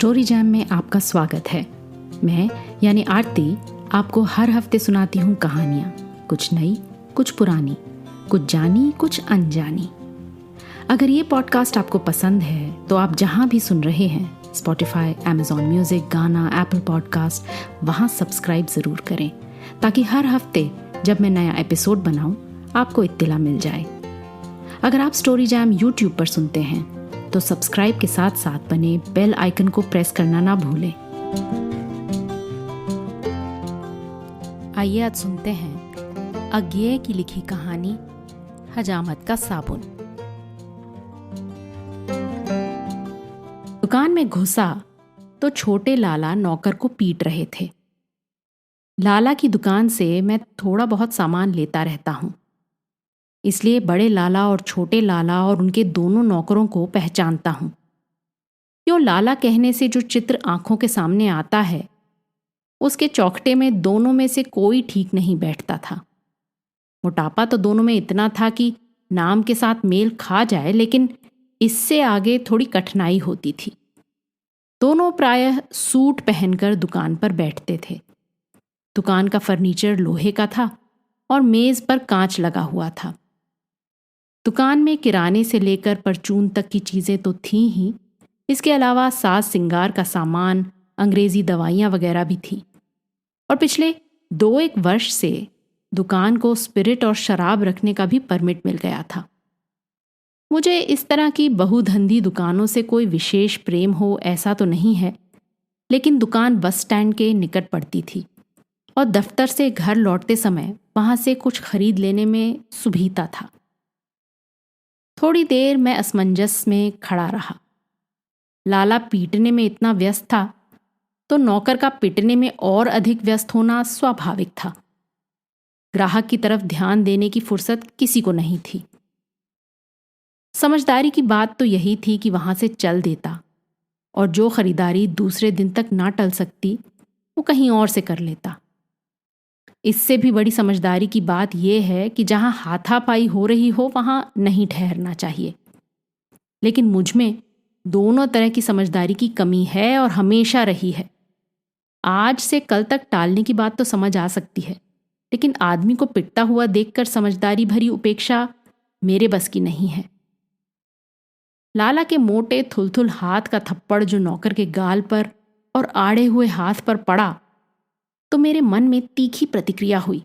Story jam में आपका स्वागत है। मैं यानी आरती आपको हर हफ्ते सुनाती हूँ कहानियाँ, कुछ नई, कुछ पुरानी, कुछ जानी, कुछ अनजानी। अगर ये पॉडकास्ट आपको पसंद है तो आप जहाँ भी सुन रहे हैं, स्पॉटिफाई, अमेजॉन म्यूजिक, गाना, एप्पल पॉडकास्ट, वहाँ सब्सक्राइब ज़रूर करें ताकि हर हफ्ते जब मैं नया एपिसोड बनाऊँ आपको इत्तिला मिल जाए। अगर आप स्टोरी जैम यूट्यूब पर सुनते हैं तो सब्सक्राइब के साथ साथ बने बेल आइकन को प्रेस करना ना भूलें। आइए आज सुनते हैं अज्ञेय की लिखी कहानी हजामत का साबुन। दुकान में घुसा तो छोटे लाला नौकर को पीट रहे थे। लाला की दुकान से मैं थोड़ा बहुत सामान लेता रहता हूँ, इसलिए बड़े लाला और छोटे लाला और उनके दोनों नौकरों को पहचानता हूं। क्यों लाला कहने से जो चित्र आंखों के सामने आता है, उसके चौखटे में दोनों में से कोई ठीक नहीं बैठता था। मोटापा तो दोनों में इतना था कि नाम के साथ मेल खा जाए, लेकिन इससे आगे थोड़ी कठिनाई होती थी। दोनों प्रायः सूट पहनकर दुकान पर बैठते थे। दुकान का फर्नीचर लोहे का था और मेज पर कांच लगा हुआ था। दुकान में किराने से लेकर परचून तक की चीज़ें तो थीं ही, इसके अलावा साज सिंगार का सामान, अंग्रेजी दवाइयाँ वगैरह भी थीं। और पिछले 2-1 वर्ष से दुकान को स्पिरिट और शराब रखने का भी परमिट मिल गया था। मुझे इस तरह की बहुधंधी दुकानों से कोई विशेष प्रेम हो ऐसा तो नहीं है, लेकिन दुकान बस स्टैंड के निकट पड़ती थी और दफ्तर से घर लौटते समय वहाँ से कुछ खरीद लेने में सुविधा था। थोड़ी देर मैं असमंजस में खड़ा रहा। लाला पीटने में इतना व्यस्त था तो नौकर का पिटने में और अधिक व्यस्त होना स्वाभाविक था। ग्राहक की तरफ ध्यान देने की फुर्सत किसी को नहीं थी। समझदारी की बात तो यही थी कि वहां से चल देता और जो खरीदारी दूसरे दिन तक ना टल सकती वो कहीं और से कर लेता। इससे भी बड़ी समझदारी की बात यह है कि जहां हाथापाई हो रही हो वहां नहीं ठहरना चाहिए। लेकिन मुझ में दोनों तरह की समझदारी की कमी है और हमेशा रही है। आज से कल तक टालने की बात तो समझ आ सकती है, लेकिन आदमी को पिटता हुआ देखकर समझदारी भरी उपेक्षा मेरे बस की नहीं है। लाला के मोटे थुलथुल हाथ का थप्पड़ जो नौकर के गाल पर और आड़े हुए हाथ पर पड़ा तो मेरे मन में तीखी प्रतिक्रिया हुई।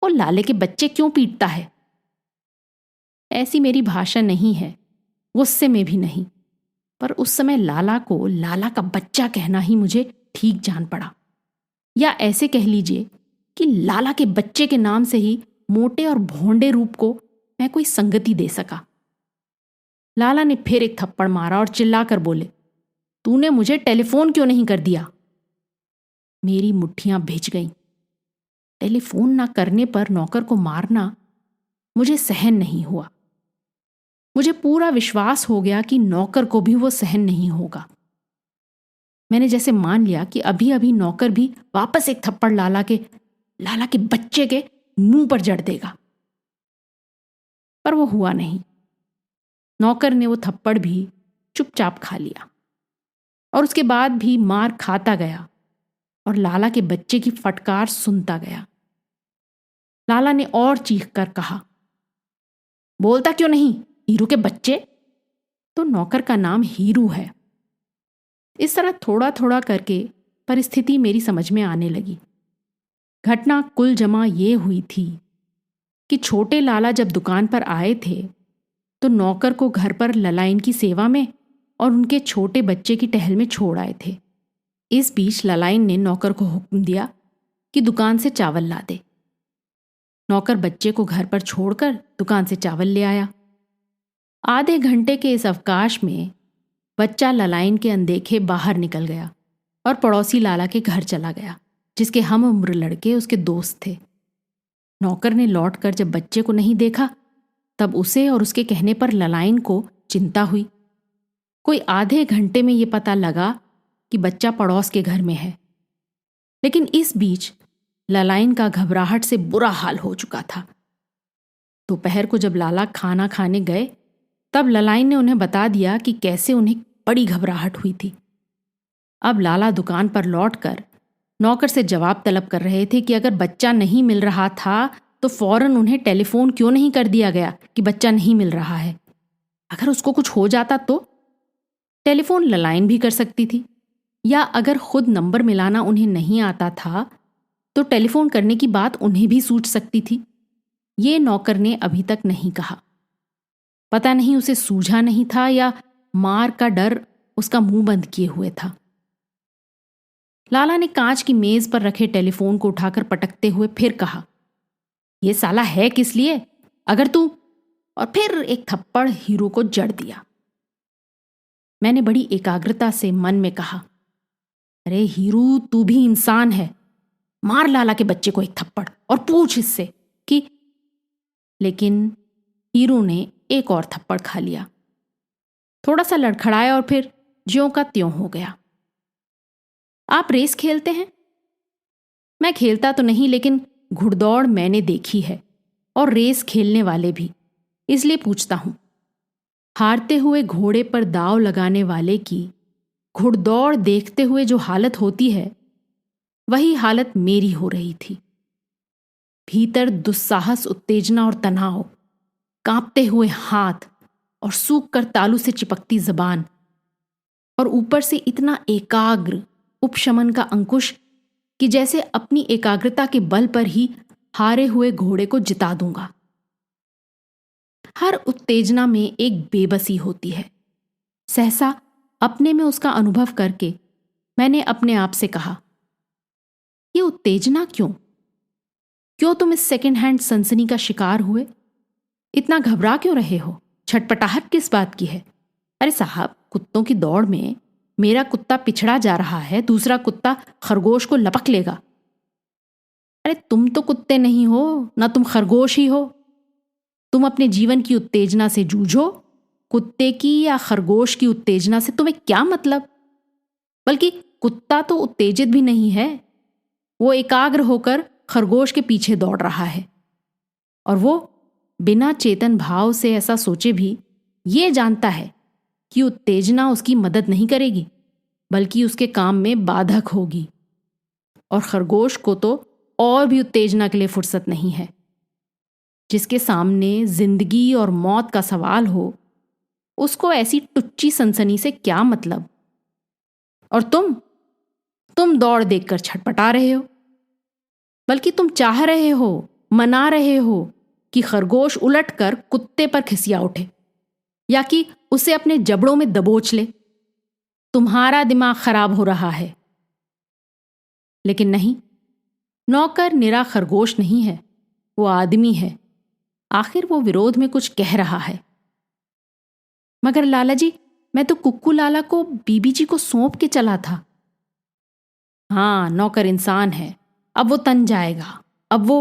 वो लाले के बच्चे क्यों पीटता है? ऐसी मेरी भाषा नहीं है, गुस्से में भी नहीं, पर उस समय लाला को लाला का बच्चा कहना ही मुझे ठीक जान पड़ा। या ऐसे कह लीजिए कि लाला के बच्चे के नाम से ही मोटे और भोंडे रूप को मैं कोई संगति दे सका। लाला ने फिर एक थप्पड़ मारा और चिल्लाकर बोले, तूने मुझे टेलीफोन क्यों नहीं कर दिया? मेरी मुट्ठियां भिज गईं। टेलीफोन ना करने पर नौकर को मारना मुझे सहन नहीं हुआ। मुझे पूरा विश्वास हो गया कि नौकर को भी वो सहन नहीं होगा। मैंने जैसे मान लिया कि अभी अभी नौकर भी वापस एक थप्पड़ लाला के बच्चे के मुंह पर जड़ देगा, पर वो हुआ नहीं। नौकर ने वो थप्पड़ भी चुपचाप खा लिया और उसके बाद भी मार खाता गया और लाला के बच्चे की फटकार सुनता गया। लाला ने और चीख कर कहा, बोलता क्यों नहीं, हीरू के बच्चे? तो नौकर का नाम हीरू है। इस तरह थोड़ा थोड़ा करके परिस्थिति मेरी समझ में आने लगी। घटना कुल जमा ये हुई थी कि छोटे लाला जब दुकान पर आए थे तो नौकर को घर पर ललाइन की सेवा में और उनके छोटे बच्चे की टहल में छोड़ आए थे। इस बीच ललाइन ने नौकर को हुक्म दिया कि दुकान से चावल ला दे। नौकर बच्चे को घर पर छोड़कर दुकान से चावल ले आया। आधे घंटे के इस अवकाश में बच्चा ललाइन के अनदेखे बाहर निकल गया और पड़ोसी लाला के घर चला गया, जिसके हम उम्र लड़के उसके दोस्त थे। नौकर ने लौटकर जब बच्चे को नहीं देखा तब उसे और उसके कहने पर ललाइन को चिंता हुई। कोई आधे घंटे में ये पता लगा कि बच्चा पड़ोस के घर में है, लेकिन इस बीच ललाइन का घबराहट से बुरा हाल हो चुका था। दोपहर को जब लाला खाना खाने गए तब ललाइन ने उन्हें बता दिया कि कैसे उन्हें बड़ी घबराहट हुई थी अब लाला दुकान पर लौटकर नौकर से जवाब तलब कर रहे थे कि अगर बच्चा नहीं मिल रहा था तो फौरन उन्हें टेलीफोन क्यों नहीं कर दिया गया कि बच्चा नहीं मिल रहा है। अगर उसको कुछ हो जाता तो टेलीफोन ललाइन भी कर सकती थी, या अगर खुद नंबर मिलाना उन्हें नहीं आता था तो टेलीफोन करने की बात उन्हें भी सूझ सकती थी। ये नौकर ने अभी तक नहीं कहा। पता नहीं उसे सूझा नहीं था या मार का डर उसका मुंह बंद किए हुए था। लाला ने कांच की मेज पर रखे टेलीफोन को उठाकर पटकते हुए फिर कहा, यह साला है किस लिए? अगर तू, और फिर एक थप्पड़ हीरू को जड़ दिया। मैंने बड़ी एकाग्रता से मन में कहा, अरे हीरू, तू भी इंसान है, मार लाला के बच्चे को एक थप्पड़ और पूछ इससे कि। लेकिन हीरू ने एक और थप्पड़ खा लिया, थोड़ा सा लड़खड़ाया और फिर ज्यों का त्यों हो गया। आप रेस खेलते हैं? मैं खेलता तो नहीं, लेकिन घुड़दौड़ मैंने देखी है और रेस खेलने वाले भी, इसलिए पूछता हूं। हारते हुए घोड़े पर दांव लगाने वाले की घुड़दौड़ देखते हुए जो हालत होती है, वही हालत मेरी हो रही थी। भीतर दुस्साहस, उत्तेजना और तनाव, कांपते हुए हाथ और सूख कर तालू से चिपकती जबान, और ऊपर से इतना एकाग्र उपशमन का अंकुश कि जैसे अपनी एकाग्रता के बल पर ही हारे हुए घोड़े को जिता दूंगा। हर उत्तेजना में एक बेबसी होती है। सहसा अपने में उसका अनुभव करके मैंने अपने आप से कहा, ये उत्तेजना क्यों? क्यों तुम इस सेकेंड हैंड सनसनी का शिकार हुए? इतना घबरा क्यों रहे हो? छटपटाहट किस बात की है? अरे साहब, कुत्तों की दौड़ में मेरा कुत्ता पिछड़ा जा रहा है, दूसरा कुत्ता खरगोश को लपक लेगा। अरे तुम तो कुत्ते नहीं हो, ना तुम खरगोश ही हो। तुम अपने जीवन की उत्तेजना से जूझो, कुत्ते की या खरगोश की उत्तेजना से तुम्हें क्या मतलब? बल्कि कुत्ता तो उत्तेजित भी नहीं है, वो एकाग्र होकर खरगोश के पीछे दौड़ रहा है, और वो बिना चेतन भाव से ऐसा सोचे भी ये जानता है कि उत्तेजना उसकी मदद नहीं करेगी, बल्कि उसके काम में बाधक होगी। और खरगोश को तो और भी उत्तेजना के लिए फुर्सत नहीं है। जिसके सामने जिंदगी और मौत का सवाल हो, उसको ऐसी टुच्ची सनसनी से क्या मतलब? और तुम दौड़ देखकर छटपटा रहे हो, बल्कि तुम चाह रहे हो, मना रहे हो कि खरगोश उलटकर कुत्ते पर खिसिया उठे या कि उसे अपने जबड़ों में दबोच ले। तुम्हारा दिमाग खराब हो रहा है। लेकिन नहीं, नौकर निरा खरगोश नहीं है, वो आदमी है। आखिर वो विरोध में कुछ कह रहा है। मगर लाला जी, मैं तो कुक्कू लाला को बीबी जी को सौंप के चला था। हाँ, नौकर इंसान है, अब वो तन जाएगा। अब वो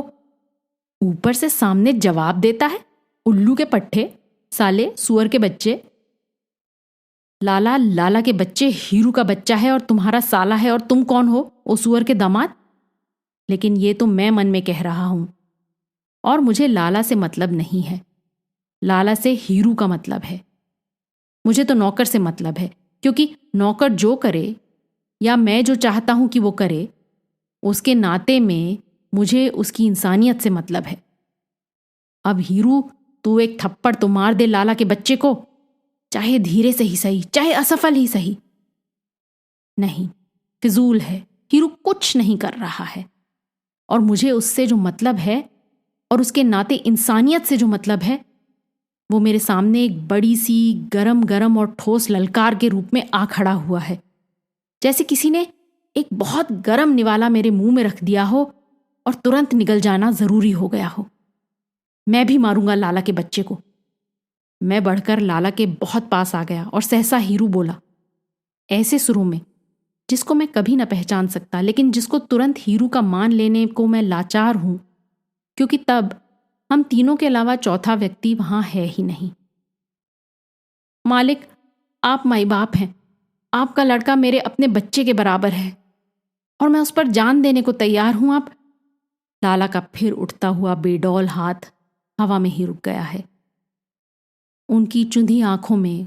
ऊपर से सामने जवाब देता है, उल्लू के पट्टे, साले सुअर के बच्चे। लाला के बच्चे हीरू का बच्चा है और तुम्हारा साला है, और तुम कौन हो, ओ सुअर के दामाद? लेकिन ये तो मैं मन में कह रहा हूं, और मुझे लाला से मतलब नहीं है। लाला से हीरू का मतलब है। मुझे तो नौकर से मतलब है, क्योंकि नौकर जो करे या मैं जो चाहता हूं कि वो करे, उसके नाते में मुझे उसकी इंसानियत से मतलब है। अब हीरू, तू एक थप्पड़ तो मार दे लाला के बच्चे को, चाहे धीरे से ही सही, चाहे असफल ही सही। नहीं, फिजूल है, हीरू कुछ नहीं कर रहा है, और मुझे उससे जो मतलब है और उसके नाते इंसानियत से जो मतलब है, वो मेरे सामने एक बड़ी सी गरम गरम और ठोस ललकार के रूप में आ खड़ा हुआ है, जैसे किसी ने एक बहुत गरम निवाला मेरे मुंह में रख दिया हो और तुरंत निगल जाना जरूरी हो गया हो। मैं भी मारूंगा लाला के बच्चे को। मैं बढ़कर लाला के बहुत पास आ गया और सहसा हीरू बोला, ऐसे सुरों में जिसको मैं कभी न पहचान सकता, लेकिन जिसको तुरंत हीरू का मान लेने को मैं लाचार हूं, क्योंकि तब हम तीनों के अलावा चौथा व्यक्ति वहां है ही नहीं। मालिक, आप माई बाप हैं, आपका लड़का मेरे अपने बच्चे के बराबर है और मैं उस पर जान देने को तैयार हूं। आप। लाला का फिर उठता हुआ बेडौल हाथ हवा में ही रुक गया है। उनकी चुंधी आंखों में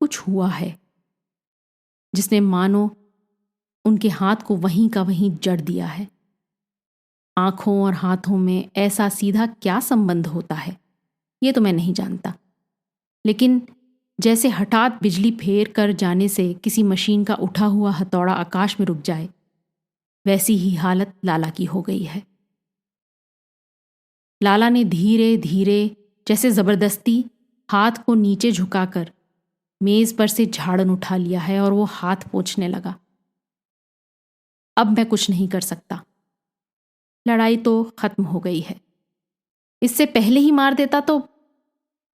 कुछ हुआ है जिसने मानो उनके हाथ को वहीं का वहीं जड़ दिया है। आंखों और हाथों में ऐसा सीधा क्या संबंध होता है ये तो मैं नहीं जानता, लेकिन जैसे हठात बिजली फेर कर जाने से किसी मशीन का उठा हुआ हथौड़ा आकाश में रुक जाए, वैसी ही हालत लाला की हो गई है। लाला ने धीरे धीरे जैसे जबरदस्ती हाथ को नीचे झुकाकर मेज पर से झाड़न उठा लिया है और वो हाथ पोंछने लगा। अब मैं कुछ नहीं कर सकता, लड़ाई तो खत्म हो गई है। इससे पहले ही मार देता तो।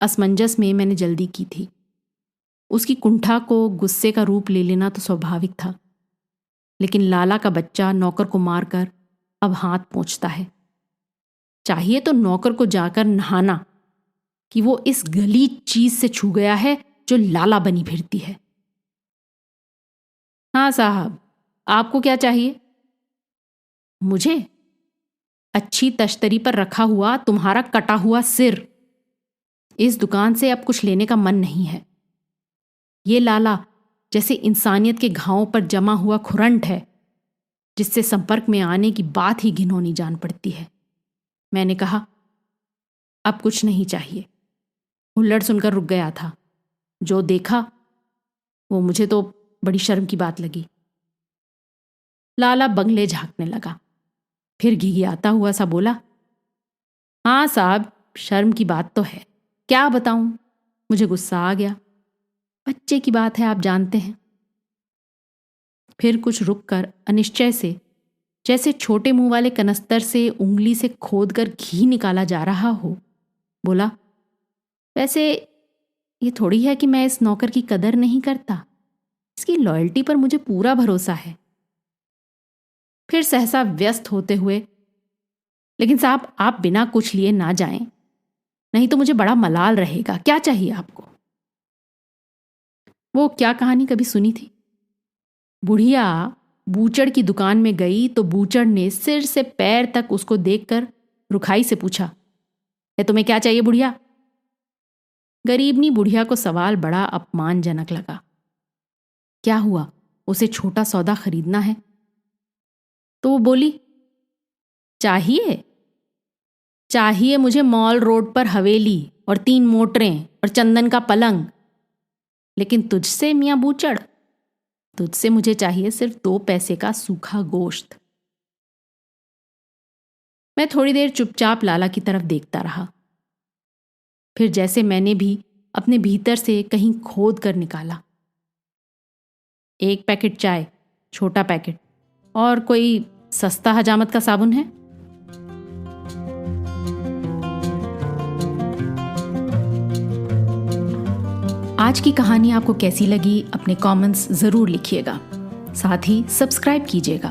असमंजस में मैंने जल्दी की थी। उसकी कुंठा को गुस्से का रूप ले लेना तो स्वाभाविक था, लेकिन लाला का बच्चा नौकर को मारकर अब हाथ पोंछता है। चाहिए तो नौकर को जाकर नहाना कि वो इस गलीज चीज से छू गया है जो लाला बनी फिरती है। हाँ साहब, आपको क्या चाहिए? मुझे अच्छी तश्तरी पर रखा हुआ तुम्हारा कटा हुआ सिर। इस दुकान से अब कुछ लेने का मन नहीं है। ये लाला जैसे इंसानियत के घावों पर जमा हुआ खुरंट है, जिससे संपर्क में आने की बात ही घिनौनी जान पड़ती है। मैंने कहा, अब कुछ नहीं चाहिए। हुल्लड़ सुनकर रुक गया था। जो देखा वो मुझे तो बड़ी शर्म की बात लगी। लाला बंगले झांकने लगा, फिर घिघियाता हुआ सा बोला, हाँ साहब, शर्म की बात तो है, क्या बताऊं। मुझे गुस्सा आ गया। बच्चे की बात है, आप जानते हैं। फिर कुछ रुककर अनिश्चय से, जैसे छोटे मुंह वाले कनस्तर से उंगली से खोदकर घी निकाला जा रहा हो, बोला, वैसे ये थोड़ी है कि मैं इस नौकर की कदर नहीं करता। इसकी लॉयल्टी पर मुझे पूरा भरोसा है। फिर सहसा व्यस्त होते हुए, लेकिन साहब आप बिना कुछ लिए ना जाएं, नहीं तो मुझे बड़ा मलाल रहेगा। क्या चाहिए आपको? वो क्या कहानी कभी सुनी थी? बुढ़िया बूचड़ की दुकान में गई तो बूचड़ ने सिर से पैर तक उसको देखकर रुखाई से पूछा, तुम्हें क्या चाहिए बुढ़िया? गरीबनी बुढ़िया को सवाल बड़ा अपमानजनक लगा। क्या हुआ, उसे छोटा सौदा खरीदना है? तो वो बोली, चाहिए मुझे मॉल रोड पर हवेली और 3 मोटरें और चंदन का पलंग। लेकिन तुझसे मियां बूचड़, तुझसे मुझे चाहिए सिर्फ 2 पैसे का सूखा गोश्त। मैं थोड़ी देर चुपचाप लाला की तरफ देखता रहा। फिर जैसे मैंने भी अपने भीतर से कहीं खोद कर निकाला, 1 पैकेट चाय, छोटा पैकेट, और कोई सस्ता हजामत का साबुन है? आज की कहानी आपको कैसी लगी अपने कमेंट्स ज़रूर लिखिएगा। साथ ही सब्सक्राइब कीजिएगा।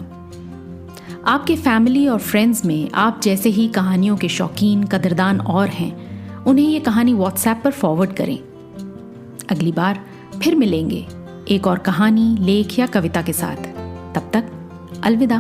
आपके फैमिली और फ्रेंड्स में आप जैसे ही कहानियों के शौकीन कदरदान और हैं, उन्हें ये कहानी व्हाट्सएप पर फॉरवर्ड करें। अगली बार फिर मिलेंगे एक और कहानी, लेख या कविता के साथ। तब तक अलविदा।